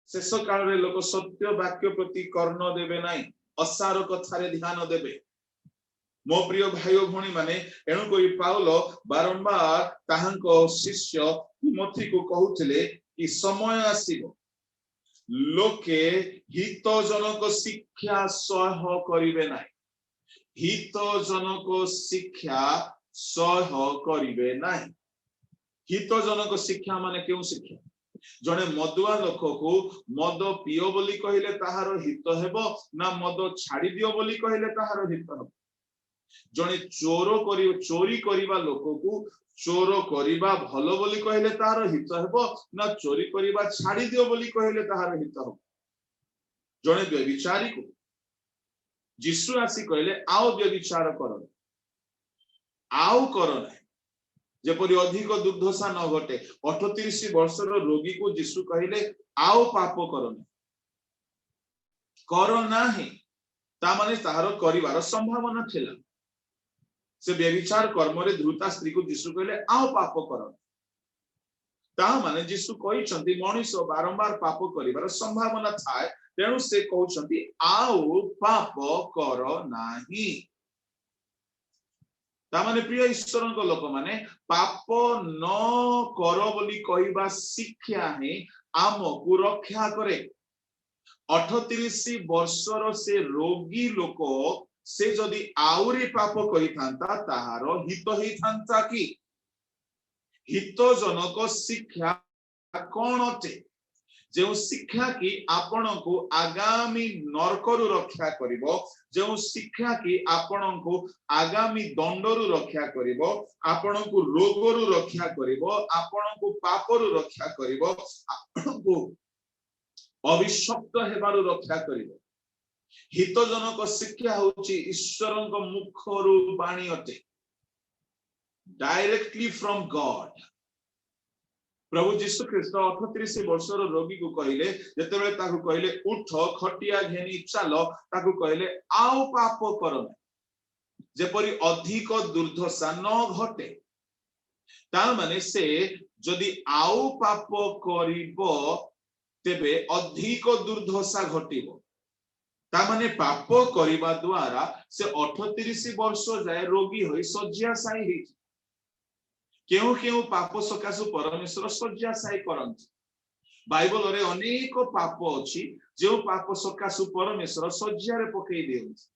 शेष काल रे लोक सत्य वाक्य प्रति कर्ण देबे नाही, असार कथारे ध्यान देबे। मो प्रिय भाई भणी माने एणु कोई पाउल बारंबार ताहांको शिष्य तिमोथी को कहउथिले कि समय आसीबो लोके हितजनक शिक्षा सह करिवे नाही, हितजनक शिक्षा सह करिवे नाही। हितजनक शिक्षा माने केउ शिक्षा? जने मदुआ लोक को मद पियो बोली कहिले ताहार हित हेबो ना मद छाड़ी दियो बोली कहिले ताहार हित हेबो? जने चोरी करिबा लोक को चोर करिबा भलो बोली कहिले ताहार हित हेबो ना चोरी करिबा छाड़ी दियो बोली कहिले ताहार हित हेबो? जने व्यभिचारी को यीशु आसी कहिले आओ व्यभिचार करो, आओ करो नहीं, जेपरि अधिक दुर्दशा न घटे। 38 वर्षर रोगी को यीशु कहिले आओ पाप करो नहीं, करो नाही, ता माने ताहार करिवार संभावना थिला। से व्यभिचार कर्म रे धृता स्त्री को यीशु कहिले आओ पाप करो, ता माने यीशु कहिसंती मनुष्य बारंबार पाप करिवार संभावना थाए, तेणु से कहउसंती आओ पाप करो नाही। तामाने प्रिय ईश्वरन को लोक माने पाप न करो बोली कहिबा शिक्षा ही आमको रक्षा करे। 38 वर्षर से रोगी लोक से जदि आउरी पाप करि थांता ताहार हित ही थांता कि? हितजनक शिक्षा कोन अटे? जो शिक्षा की आपण को आगामी नरकरु रक्षा करिवो, जो शिक्षा की आपण को आगामी दंडरु रक्षा करिवो, आपण को रोगरु रक्षा करिवो, आपण को पापरु रक्षा करिवो, आपण को अभिशप्त हेबारु रक्षा करिवो। हितजनक शिक्षा होची ईश्वरन को मुखरु बाणी अटे, डायरेक्टली फ्रॉम गॉड। प्रभु यीशु ख्रिस्ट 38 वर्षर रोगी को कहले, जेतेबेले ताकू कहले उठ खटिया घेनी चलो, ताकू कहले आओ पाप करो ना, जेपरि अधिक दुर्दशा न घटे। ता माने से जदि आओ पाप करिवो तेबे अधिक दुर्दशा घटिवो। ता माने पाप करिबा द्वारा से 38 वर्ष जाय रोगी होई शय्याशायी हे। केउ केउ पाप सकाशु परमेश्वर शय्याशायी करंती। बाइबल रे अनेक पाप अछि जे पाप सकाशु परमेश्वर शय्या रे पकई देउछि।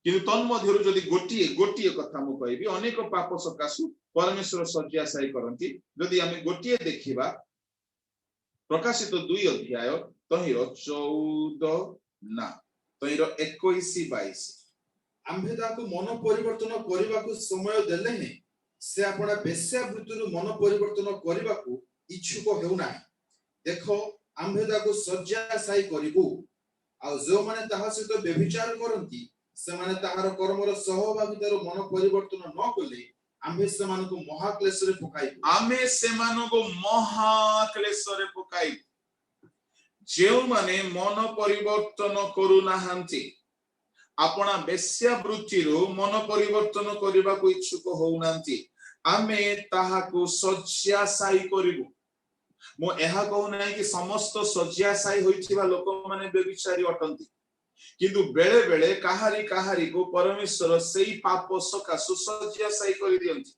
किंतु तन मध्यरु जदि गोटिए कथा मु कहबी, अनेक पाप सकाशु परमेश्वर शय्याशायी करंती। जदि आमे गोटिए देखिबा प्रकाशित 2 अध्याय तहिर 14 ना तहिर 21-22, आम्भे ताकु मन परिवर्तन करिबाकू समय देले हे, से अपना वेश्यावृत्तिरु मन परिवर्तन करिबाकू इच्छुक हेउ नाही। देखो आम्भे ताकु शय्याशायी करिबू, आ जो माने ताहा सहित व्यभिचार करंती से माने ताहार कर्मर सहभागितार मन परिवर्तन न कले आम्भे सेमानको महाक्लेश रे पकाइबू। आमे सेमानको महाक्लेश रे पकाइबू। जेउ माने मन परिवर्तन करू नाहंती, अपना वेश्यावृत्तिरु मन परिवर्तन करिबाकू इच्छुक होउ नांती, आमे ताहाकू शय्याशायी करिबू। मो एहा कहू नाही कि समस्त शय्याशायी होइथिबा लोक माने व्यभिचारी अटंती, किंतु बेले बेले काहारी को परमेश्वर सेई पाप सकाशु शय्याशायी करि दियंती।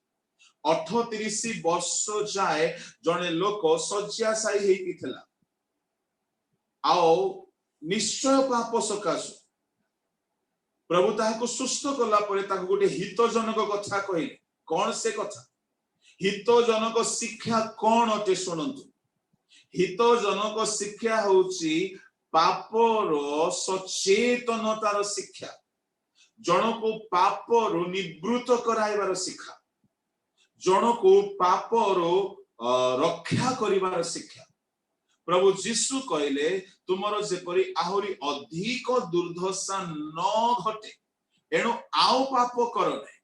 38 वर्ष जाए जने लोक शय्याशायी हेकि थिला, आओ निश्चय पाप सकाशु प्रभु ताहाको सुस्थ कला परे ताको गोटे हितजनक कथा कहिले। कौन से कथा? हितजनक शिक्षा कौन अटे सुनंतु। हितजनक शिक्षा होची पापर सचेतनतार शिक्षा, जन को पापर निवृत्त कराइबार शिक्षा, जन को पापर रक्षा करिबार शिक्षा। प्रभु यीशु कहले तुमरो जेपरि आहुरी अधिक दुर्दशा न घटे, एणु आओ पाप करो नहीं।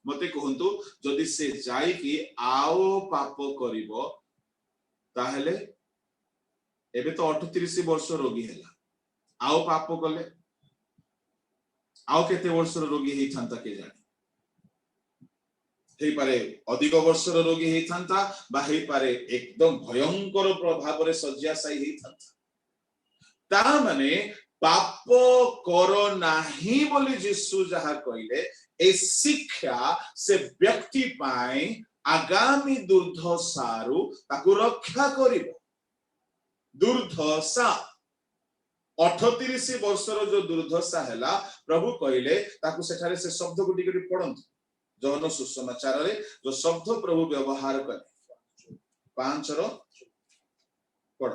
मते कहंतु जदि से जाई कि आओ पाप करिवो ताहेले एबे तो 38 वर्ष रोगी हैला, आओ पाप कले आओ केते वर्ष रोगी हेई थांता के जाने। हे पारे अधिक वर्षर रोगी हे थांता बा हे पारे एकदम भयंकर प्रभाव रे शଯ୍याशायी हे थांता ता माने पाप करो नाही बोली यीशु जहा कहले ए शिक्षा से व्यक्ति पाए आगामी दुर्दशारु ताकू रक्षा करिबो दुर्दशा 38 वर्षर जो दुर्दशा हैला प्रभु कहले ताकू सेठारे से शब्द गुटी गुटी पढंतु जहन सुसमाचार रे जो शब्द प्रभु व्यवहार करे 5 रो पढ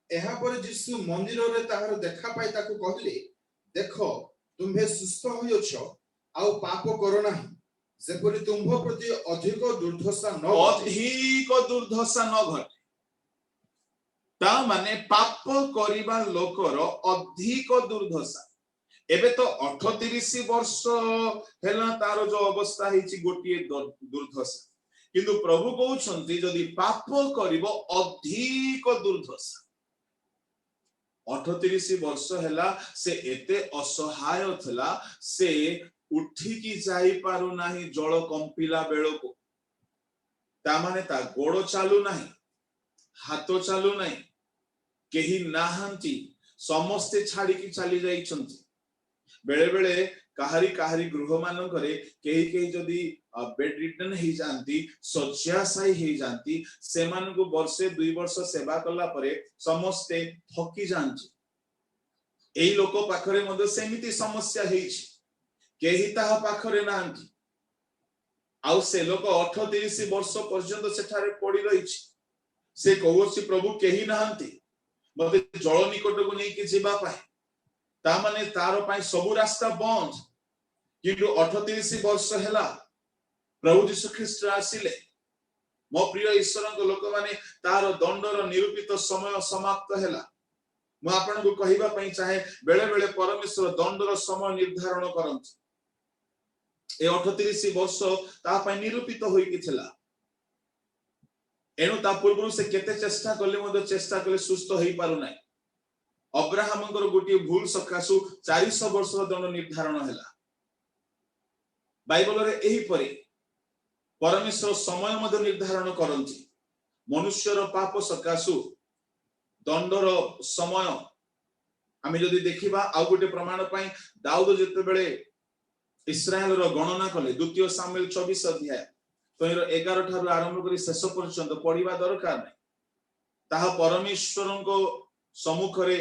एहा पर यीशु मंदिर रे ताहार देखा पाई ताकू कहले देखो तुम्हे सुस्थ होइछ आउ पाप करो नाही जेपरि तुम्भ प्रति अधिक दुर्दशा न घटे ता माने पाप करिबा लोकर अधिक दुर्दशा एबे तो 38 वर्ष हेला तार जो अवस्था हिची गोटिए दुर्दशा किंतु प्रभु कहउछंती जदी पाप करिवो अधिक दुर्दशा 38 वर्ष हेला से एते असहाय थला से उठी की जाई पारु नाही जळ कंपिला बेळको ता माने ता गोड़ चालू नाही हाथ चालू नाही केही नाहंती समस्ते छाड़ी की चली जाइछंती बेले बेले काहारी काहारी गृह मान करे केही केही जदी बेड रिटर्न हे जानती शଯ୍याशायी हे जानती से मान को वर्षे 2 वर्ष सेवा कला परे समस्ते थकी जानती एई लोक पाखरे मधे सेमिति समस्या हेछि केही ताहा पाखरे नांती आउ से लोक 38 वर्ष पर्यंत सेठारे पड़ी रहिछि से कहउछि प्रभु केही नांती मते जळ निकट को नै कि जेबा पाए ता माने तारो पाई सब रास्ता बंद किंतु 38 वर्ष हेला प्रभु यीशु ख्रीष्ट आसिले मो प्रिय ईश्वरक लोक माने तारो दंडर निरूपित समय समाप्त हेला मो आपन को कहिबा पई चाहे बेले बेले परमेश्वर दंडर समय निर्धारण करंत ए 38 वर्ष ता पई निरूपित होई कि थिला एनु ता पूर्व से केते चेष्टा करले मदे चेष्टा करले सुस्थ होई पारु नै अब्राहमंकर गोटी भूल सकासु 400 वर्ष दंड निर्धारण हैला बाइबल रे एही परी परमेश्वर समय मदे निर्धारण करंती मनुष्यर पाप सकासु दंडर समय आमे जदी देखिबा आ गोटे प्रमाण पई दाऊद जते बेले इस्राएल रो गणना कले द्वितीय सामुएल 24 अध्याय तोर 11 ठारु आरंभ करी शेष पर्यंत पढिबा दरकार नै ताहा परमेश्वरको सम्मुख रे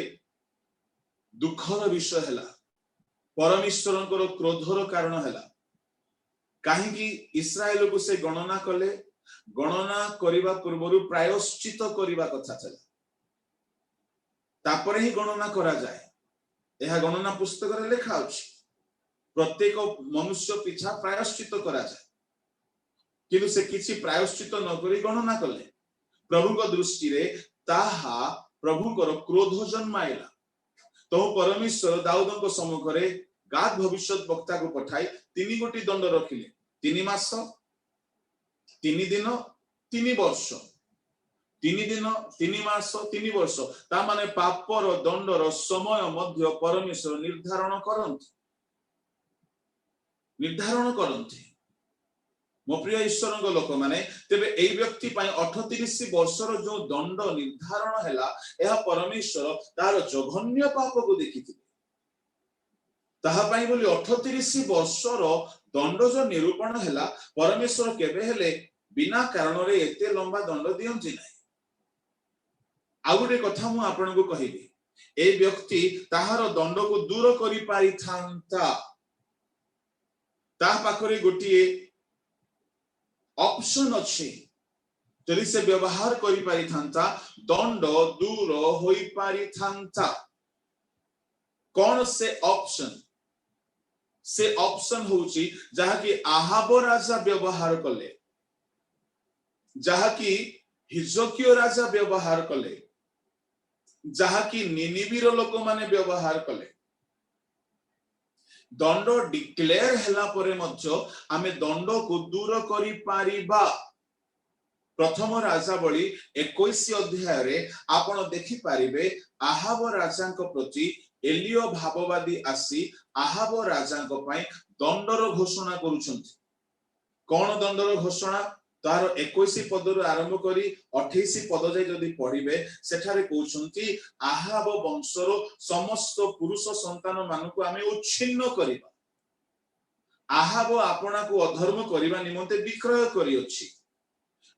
दुखर विषय हैला परमेश्वरको क्रोधर कारण हैला काहे कि इस्राएल को से गणना कले गणना करिबा पूर्वरु प्रायश्चित करिबा कथा छला तापरे ही गणना करा जाए एहा गणना पुस्तक रे लिखा अछि प्रत्येक मनुष्य पिछा प्रायश्चित करा जाए किंतु से किछि प्रायश्चित न करी गणना कले प्रभुक दृष्टि रे ताहा प्रभुकर क्रोध जन्माइला तो परमेश्वर दाऊदक सम्मुख रे गाद भविष्यत वक्ता को पठाई 3 गोटी दंड रखिले 3 मास 3 दिन 3 वर्ष 3 दिन 3 मास 3 वर्ष ता माने पापर दंडर समय मध्य परमेश्वर निर्धारण करंती मो प्रिय ईश्वरक लोक माने तेबे एई व्यक्ति पई 38 वर्षर जो दंड निर्धारण हैला एहा परमेश्वर तार जघन्य पाप को देखिथिले ताहा पई बोली 38 वर्षर दंड जो निरूपण हैला परमेश्वर केबे हेले बिना कारण रे एते लंबा दंड दियंती नै आ गुटे कथा मु आपन को कहिबी ए व्यक्ति ताहार दंड को दूर करि पारि थांता ता पाखरे गोटिए ऑप्शन अछि जदि से व्यवहार करि पारि थांता दंड दूर होई पारि थांता कोन से ऑप्शन होउची जहा कि आहाब राजा व्यवहार कले जहा कि हिजकियो राजा व्यवहार कले जहा कि निनिबीर लोक माने व्यवहार कले दंड डिक्लेयर हैला परे मध्य आमे दंड को दूर करि पारिबा प्रथम राजा बळी 21 अध्याय रे आपण देखि पारिबे आहाब राजांक प्रति एलियो भाववादी आसी आहाब राजांक पई दंडर घोषणा करूछंती कौन दंडर घोषणा तार 21 पदरु आरंभ करी 28 पद जाय जदि पढ़िबे सेठारे कहउछंती आहाब वंशर समस्त पुरुष संतान मानको आमे उच्छिन्न करिबा। आहाब आपना को अधर्म करिबा निमंते विक्रय करी अछि।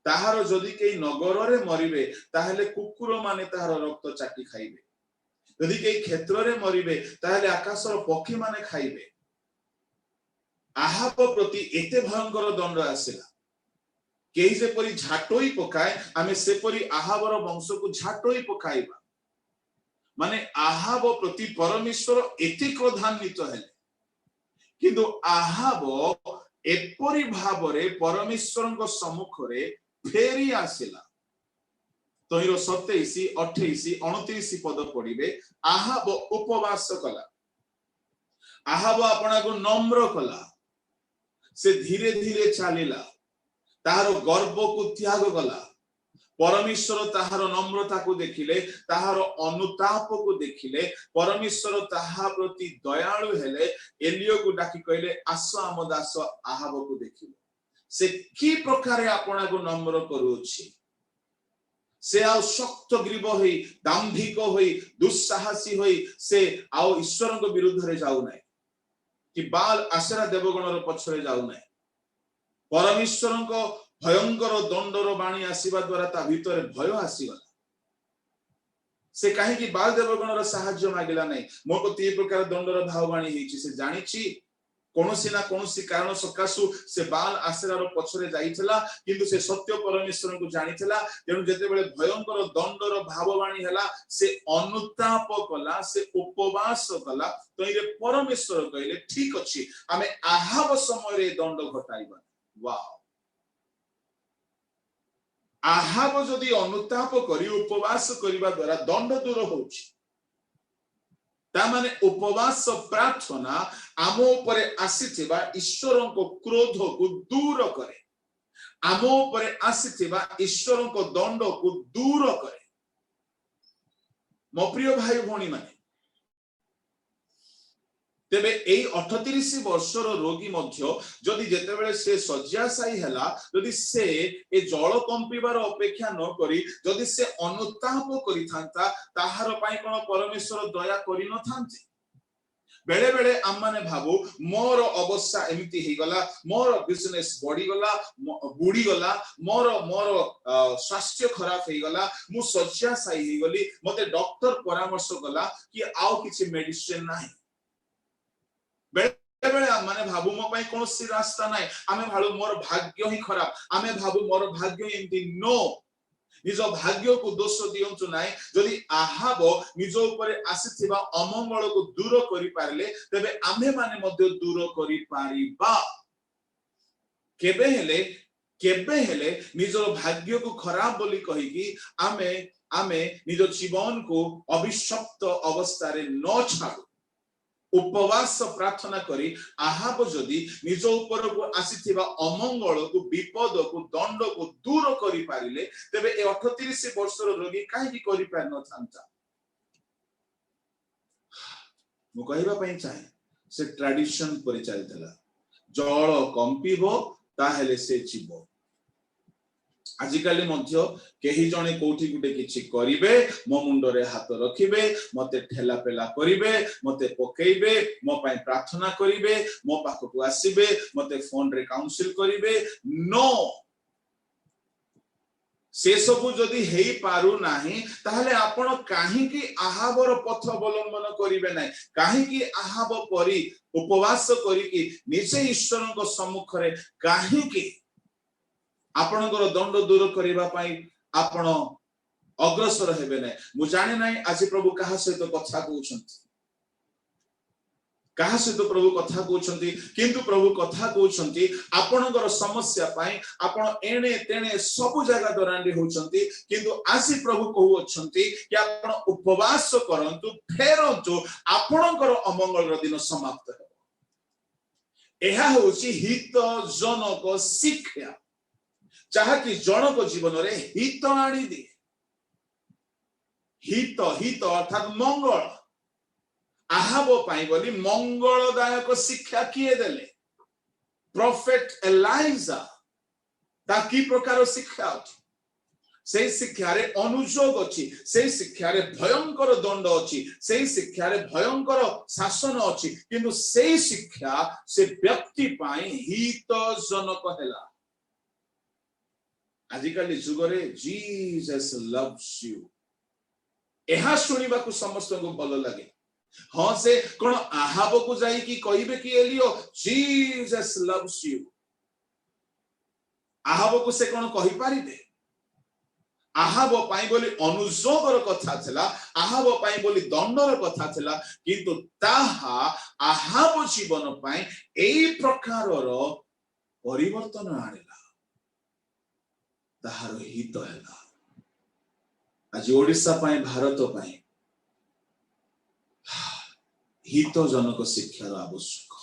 ताहार जदि केई नगर रे मरिबे ताहेले कुकुर माने ताहार रक्त चाटी खाइबे। यदि केई क्षेत्र रे मरिबे ताहेले आकाशर पक्षी माने खाइबे। आहाब प्रति एते भयंकर दंड आसिला केही जे परी झाटोई पकाए आमे से परी आहाबर वंश को झाटोई पकाइबा। माने आहाब प्रति परमेश्वर एते क्रोधान्वित हेले किंतु आहाब एपरी भावरे परमेश्वरଙ୍କ सम्मुखरे फेरी आसिला। तहिरो 27 28 29 पद पढ़िबे आहाब उपवास कला। आहाब आपना को नम्र कला। से धीरे धीरे चलिला ताहार गर्व को त्याग कला। परमेश्वर ताहार नम्रता को देखिले ताहार अनुताप को देखिले परमेश्वर ताहा प्रति दयालु हेले एलियो को डाकी कहले आस आम दास आहाब को देखिले से की प्रकार आपना को नम्र करूछि। से आउ शक्त ग्रीव होई दाम्भिक होई दुस्साहसी होई से आउ ईश्वर को विरुद्ध रे जाउ नै कि बाल आशरा देवगणर पछरे जाउ नै। परमेश्वर को भयंकर दंडर बाणी आसीबा द्वारा ता भीतर भय आसीगला। से कहीं कि बाल देवगणर साहाय्य मागिला नै मो को ती प्रकार दंडर भावबाणी हेछि। से जानिछि कोनोसी ना कोनोसी कारण सकासु से बाल आश्रयर पछरे जाइथिला किंतु से सत्य परमेश्वर को जानिथिला। तेनु जते बेले भयंकर दंडर भावबाणी हैला से अनुताप कला से उपवास कला। तइरे परमेश्वर कहले ठीक अछि आमे आहाब समय रे दंड घटाइबा। वाह आहाब जदि अनुताप करी उपवास करिबा द्वारा दंड दूर होछि तामाने उपवास प्रार्थना आमो उपरे आसीथिबा ईश्वरको क्रोध को दूर करे। आमो उपरे आसीथिबा ईश्वरको दंड को दूर करे। मो प्रिय भाई भणी माने तेबे एई 38 वर्षर रोगी मध्य जदि जेतेबेले से शय्याशायी हैला जदि से ए जल कंपिबार अपेक्षा न करी जदि से अनुताप करिथांता ताहार पई कोन परमेश्वर दया करि न थांती। बेले बेले आम माने भाबू मोर अवस्था एमिति हे गला मोर बिजनेस बढ़ी गला बुड़ी गला मोर मोर स्वास्थ्य खराब हे गला मु शय्याशायी हे गली मते डॉक्टर परामर्श गला कि आउ किछि मेडिसिन नाही। बेले बेले माने भाबू मो पई कोनोसी रास्ता नाही आमे भालू मोर भाग्य ही खराब आमे भाबू मोर भाग्य एमती नो निज भाग्य को दोष दियंतु नाही। जदि आहाब निज ऊपर आसीथिबा अमंगल को दूर करि पारले तबे आमे माने मध्य दूर करि पारिबा। केबे हेले निज भाग्य को खराब बोली कहि कि आमे निज जीवन को अभिशप्त अवस्था रे न छाडू। उपवास प्रार्थना करी आहाब जदि निज ऊपर को आसीथिबा अमंगल को विपद को दंड को दूर करि पारिले तबे ए 38 वर्षर रोगी काहे करि पार न थांता। मु कहिबा पई चाहे से ट्रेडिशन पर चलतला जल कंपिबो ताहेले से जीवो। आजिकाली मध्य केही जणे कोठी गुटे किछि करिवे मो मुंडरे हाथ रखिबे मते ठेला पेला करिवे मते पकेइबे मो पई प्रार्थना करिवे मो पाखकु आसीबे मते फोन रे काउंसिल करिवे नो से सबु जदि हेई पारु नाही ताहले आपण काहे कि आहाबर पथ अवलंबन करिवे नाही काहे कि आहाब परी उपवास करी कि निजे ईश्वरक सम्मुख रे काहे कि आपणकर दंड दूर करिबा पई आपण अग्रसर हेबे नै। मु जाने नै आज प्रभु कहा सहित कथा कहउछंती कहा सहित प्रभु कथा कहउछंती किंतु प्रभु कथा कहउछंती आपणकर समस्या पई आपण एणे तेणे सब जगह दरांडी होउछंती किंतु आज प्रभु कहउछंती कि आपण उपवास करंतु फेरंतु आपणकर अमंगल र दिन समाप्त हे। एहा होउची हित जनक शिक्षा जहा कि जनक जीवन रे हित आनी दिए। हित हित अर्थात मंगल आहाब पाई बोली मंगलदायक शिक्षा किए देले प्रॉफिट एलाइजा ता की प्रकार शिक्षा से शिक्षारे अनुयोग अच्छी से शिक्षारे भयंकर दंड अच्छी से शिक्षारे भयंकर शासन अच्छी किंतु से शिक्षा से व्यक्ति पाई हितजनक हैला आजिकल जुगरे जीसस लव्स यू एहा सुनिबा को समस्त को भल लगे हाँ से कौन आहाब को जाई कि कहिबे कि एलियो जीसस लव्स यू आहाब को से कौन कहि पारिबे आहाब पाई बोली अनुयोगर कथा थिला आहाब पाई बोली दंडर कथा थिला किंतु ताहा आहाब जीवन पाई एई प्रकारर परिवर्तन आनिला ताहार हित हैला आज ओडिसा पाई भारत पाई हितजनक शिक्षार आवश्यक